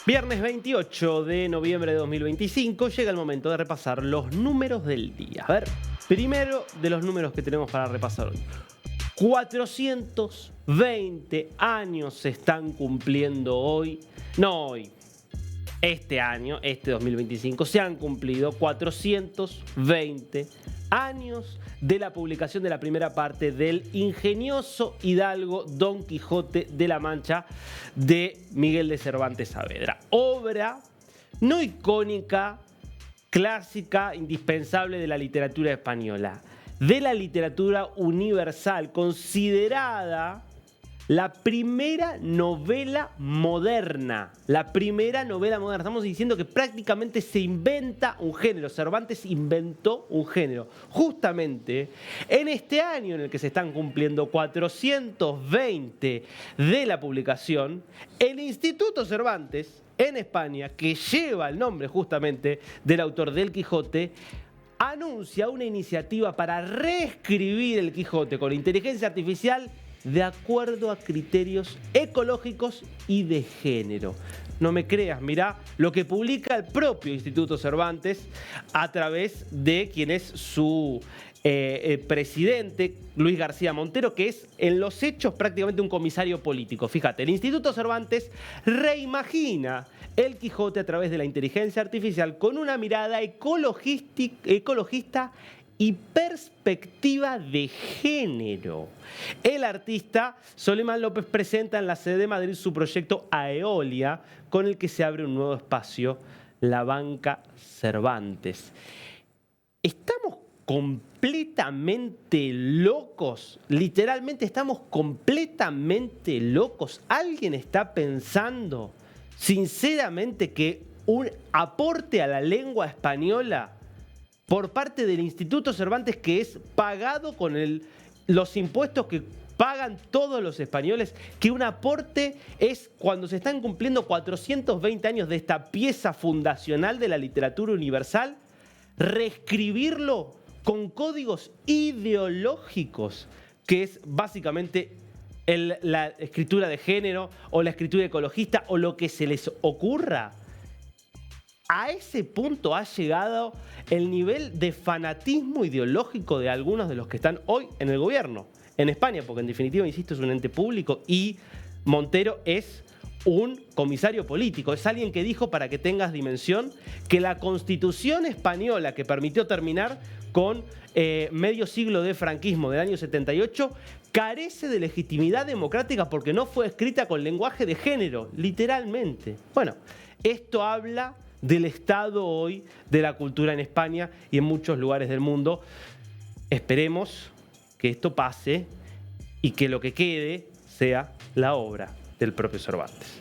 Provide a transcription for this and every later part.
Viernes 28 de noviembre de 2025 llega el momento de repasar los números del día. A ver, primero de los números que tenemos para repasar hoy. 420 años se están cumpliendo hoy. No hoy. Este año, este 2025, se han cumplido 420 años de la publicación de la primera parte del ingenioso hidalgo Don Quijote de la Mancha de Miguel de Cervantes Saavedra. Obra no icónica, clásica, indispensable de la literatura española, de la literatura universal, considerada la primera novela moderna. La primera novela moderna. Estamos diciendo que prácticamente se inventa un género. Cervantes inventó un género. Justamente en este año en el que se están cumpliendo 420 de la publicación, el Instituto Cervantes en España, que lleva el nombre justamente del autor del Quijote, anuncia una iniciativa para reescribir el Quijote con inteligencia artificial de acuerdo a criterios ecológicos y de género. No me creas, mirá lo que publica el propio Instituto Cervantes a través de quien es su presidente, Luis García Montero, que es en los hechos prácticamente un comisario político. Fíjate, el Instituto Cervantes reimagina el Quijote a través de la inteligencia artificial con una mirada ecologista y perspectiva de género. El artista Solimán López presenta en la sede de Madrid su proyecto Aeolia, con el que se abre un nuevo espacio, la Banca Cervantes. ¿Estamos completamente locos? Literalmente estamos completamente locos. ¿Alguien está pensando sinceramente que un aporte a la lengua española por parte del Instituto Cervantes, que es pagado con los impuestos que pagan todos los españoles, que un aporte es, cuando se están cumpliendo 420 años de esta pieza fundacional de la literatura universal, reescribirlo con códigos ideológicos, que es básicamente la escritura de género o la escritura ecologista o lo que se les ocurra? A ese punto ha llegado el nivel de fanatismo ideológico de algunos de los que están hoy en el gobierno en España, porque en definitiva, insisto, es un ente público y Montero es un comisario político. Es alguien que dijo, para que tengas dimensión, que la Constitución española, que permitió terminar con medio siglo de franquismo del año 78, carece de legitimidad democrática porque no fue escrita con lenguaje de género, literalmente. Bueno, esto habla del estado hoy de la cultura en España y en muchos lugares del mundo. Esperemos que esto pase y que lo que quede sea la obra del propio Cervantes.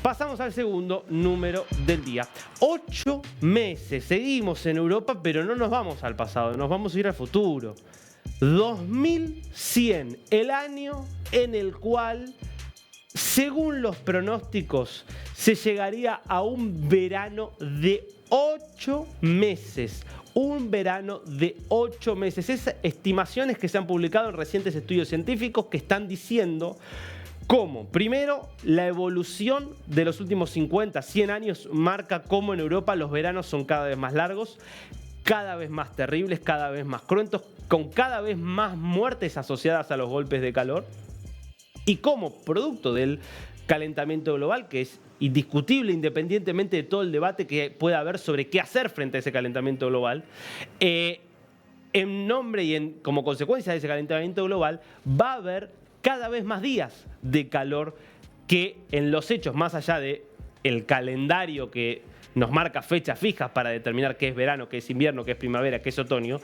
Pasamos al segundo número del día. 8 meses. Seguimos en Europa, pero no nos vamos al pasado, nos vamos a ir al futuro. 2100, el año en el cual, según los pronósticos, se llegaría a un verano de 8 meses. Un verano de 8 meses. Esas estimaciones que se han publicado en recientes estudios científicos que están diciendo cómo, primero, la evolución de los últimos 50, 100 años marca cómo en Europa los veranos son cada vez más largos, cada vez más terribles, cada vez más cruentos, con cada vez más muertes asociadas a los golpes de calor. Y como producto del calentamiento global, que es indiscutible independientemente de todo el debate que pueda haber sobre qué hacer frente a ese calentamiento global, en nombre y como consecuencia de ese calentamiento global va a haber cada vez más días de calor que en los hechos, más allá del calendario que nos marca fechas fijas para determinar qué es verano, qué es invierno, qué es primavera, qué es otoño,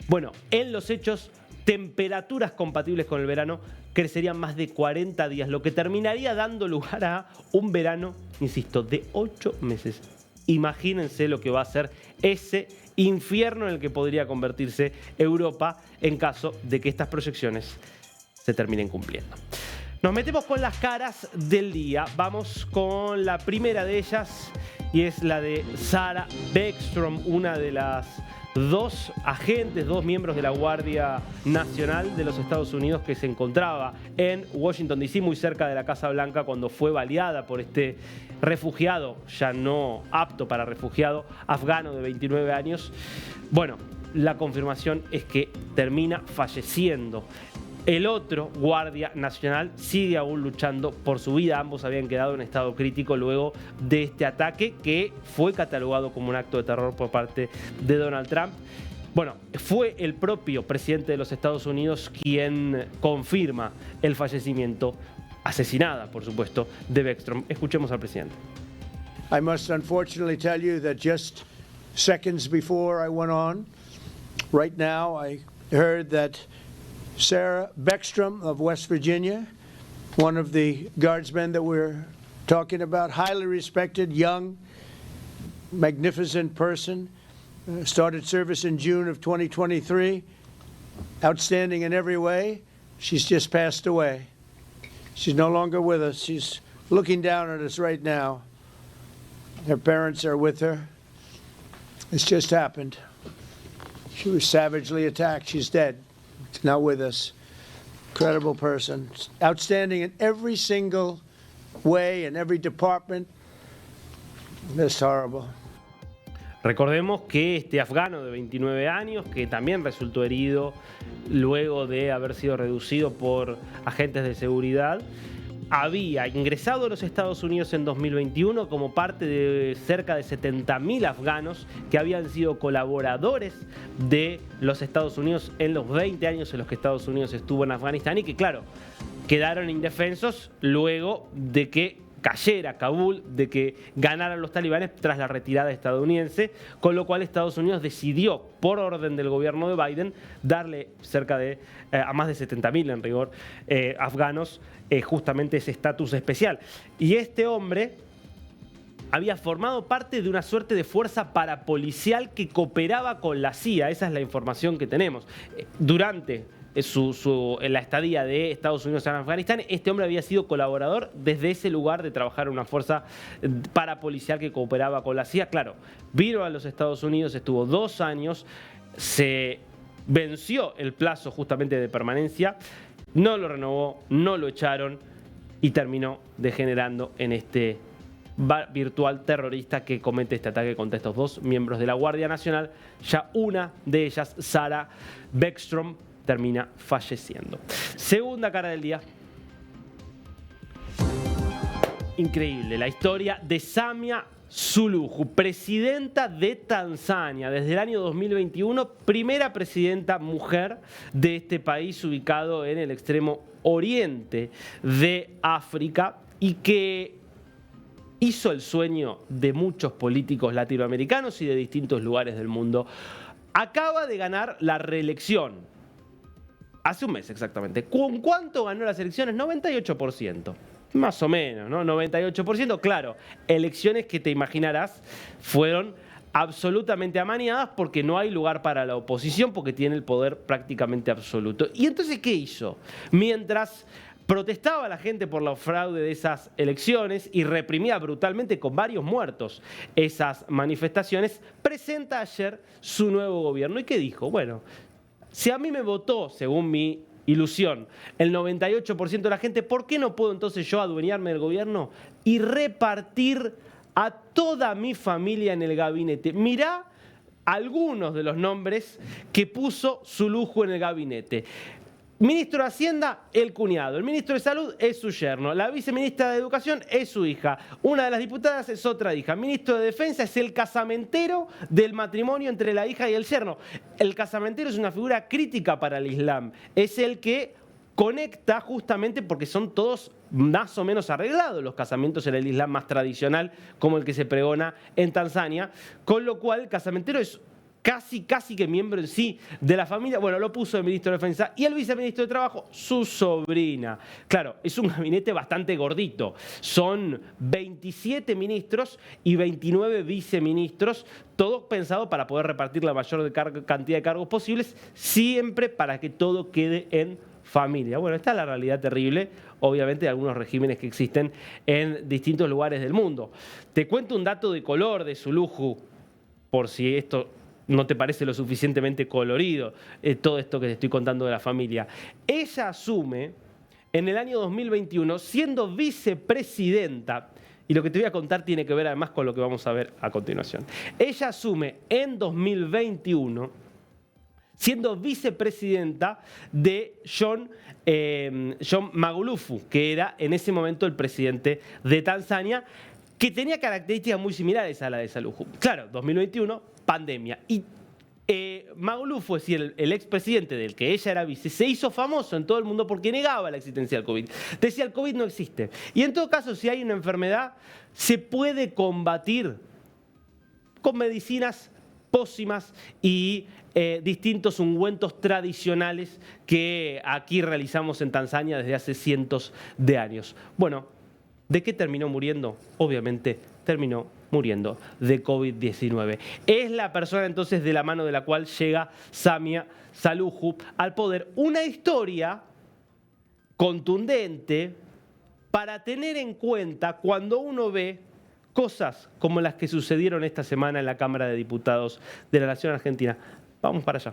bueno, en los hechos, temperaturas compatibles con el verano crecerían más de 40 días, lo que terminaría dando lugar a un verano, insisto, de 8 meses. Imagínense lo que va a ser ese infierno en el que podría convertirse Europa en caso de que estas proyecciones se terminen cumpliendo. Nos metemos con las caras del día. Vamos con la primera de ellas y es la de Sarah Bäckström, una de las dos agentes, dos miembros de la Guardia Nacional de los Estados Unidos que se encontraba en Washington, D.C., muy cerca de la Casa Blanca, cuando fue baleada por este refugiado, ya no apto para refugiado, afgano de 29 años. Bueno, la confirmación es que termina falleciendo. El otro guardia nacional sigue aún luchando por su vida. Ambos habían quedado en estado crítico luego de este ataque que fue catalogado como un acto de terror por parte de Donald Trump. Bueno, fue el propio presidente de los Estados Unidos quien confirma el fallecimiento, asesinada, por supuesto, de Beckstrom. Escuchemos al presidente. I must unfortunately tell you that just seconds before I went on, right now I heard that Sarah Beckstrom of West Virginia, one of the guardsmen that we're talking about, highly respected, young, magnificent person, started service in June of 2023, outstanding in every way. She's just passed away. She's no longer with us. She's looking down at us right now. Her parents are with her. It's just happened. She was savagely attacked. She's dead. She's not with us. Incredible person. Outstanding in every single way, in every department. That's horrible. Recordemos que este afgano de 29 años, que también resultó herido luego de haber sido reducido por agentes de seguridad, había ingresado a los Estados Unidos en 2021 como parte de cerca de 70.000 afganos que habían sido colaboradores de los Estados Unidos en los 20 años en los que Estados Unidos estuvo en Afganistán y que, claro, quedaron indefensos luego de que cayera Kabul, de que ganaran los talibanes tras la retirada estadounidense, con lo cual Estados Unidos decidió, por orden del gobierno de Biden, darle cerca de a más de 70.000 en rigor afganos justamente ese estatus especial. Y este hombre había formado parte de una suerte de fuerza parapolicial que cooperaba con la CIA. Esa es la información que tenemos. Durante la estadía de Estados Unidos en Afganistán, este hombre había sido colaborador desde ese lugar de trabajar en una fuerza parapolicial que cooperaba con la CIA. Claro, vino a los Estados Unidos, estuvo 2 años, se venció el plazo justamente de permanencia, no lo renovó, no lo echaron y terminó degenerando en este virtual terrorista que comete este ataque contra estos 2 miembros de la Guardia Nacional. Ya una de ellas, Sarah Beckstrom, termina falleciendo. Segunda cara del día. Increíble, la historia de Samia Suluhu, presidenta de Tanzania desde el año 2021, primera presidenta mujer de este país ubicado en el extremo oriente de África y que hizo el sueño de muchos políticos latinoamericanos y de distintos lugares del mundo. Acaba de ganar la reelección. Hace un mes exactamente. ¿Con cuánto ganó las elecciones? 98%. Más o menos, ¿no? 98%. Claro, elecciones que te imaginarás fueron absolutamente amañadas porque no hay lugar para la oposición, porque tiene el poder prácticamente absoluto. ¿Y entonces qué hizo? Mientras protestaba la gente por la fraude de esas elecciones y reprimía brutalmente con varios muertos esas manifestaciones, presenta ayer su nuevo gobierno. ¿Y qué dijo? Bueno, si a mí me votó, según mi ilusión, el 98% de la gente, ¿por qué no puedo entonces yo adueñarme del gobierno y repartir a toda mi familia en el gabinete? Mirá algunos de los nombres que puso Suluhu en el gabinete. Ministro de Hacienda, el cuñado. El ministro de Salud es su yerno. La viceministra de Educación es su hija. Una de las diputadas es otra hija. Ministro de Defensa es el casamentero del matrimonio entre la hija y el yerno. El casamentero es una figura crítica para el Islam. Es el que conecta justamente porque son todos más o menos arreglados los casamientos en el Islam más tradicional, como el que se pregona en Tanzania. Con lo cual, el casamentero es casi que miembro en sí de la familia. Bueno, lo puso el ministro de Defensa y el viceministro de Trabajo, su sobrina. Claro, es un gabinete bastante gordito. Son 27 ministros y 29 viceministros, todo pensado para poder repartir la mayor cantidad de cargos posibles, siempre para que todo quede en familia. Bueno, esta es la realidad terrible, obviamente, de algunos regímenes que existen en distintos lugares del mundo. Te cuento un dato de color de Suluhu, por si esto no te parece lo suficientemente colorido todo esto que te estoy contando de la familia. Ella asume en el año 2021 siendo vicepresidenta, y lo que te voy a contar tiene que ver además con lo que vamos a ver a continuación. Ella asume en 2021 siendo vicepresidenta de John Magufuli, que era en ese momento el presidente de Tanzania, que tenía características muy similares a la de Suluhu. Claro, 2021, pandemia. Y Magufuli, es decir, el expresidente del que ella era vice, se hizo famoso en todo el mundo porque negaba la existencia del COVID. Decía, el COVID no existe. Y en todo caso, si hay una enfermedad, se puede combatir con medicinas pócimas y distintos ungüentos tradicionales que aquí realizamos en Tanzania desde hace cientos de años. Bueno, ¿de qué terminó muriendo? Obviamente terminó muriendo de COVID-19. Es la persona entonces de la mano de la cual llega Samia Suluhu al poder. Una historia contundente para tener en cuenta cuando uno ve cosas como las que sucedieron esta semana en la Cámara de Diputados de la Nación Argentina. Vamos para allá.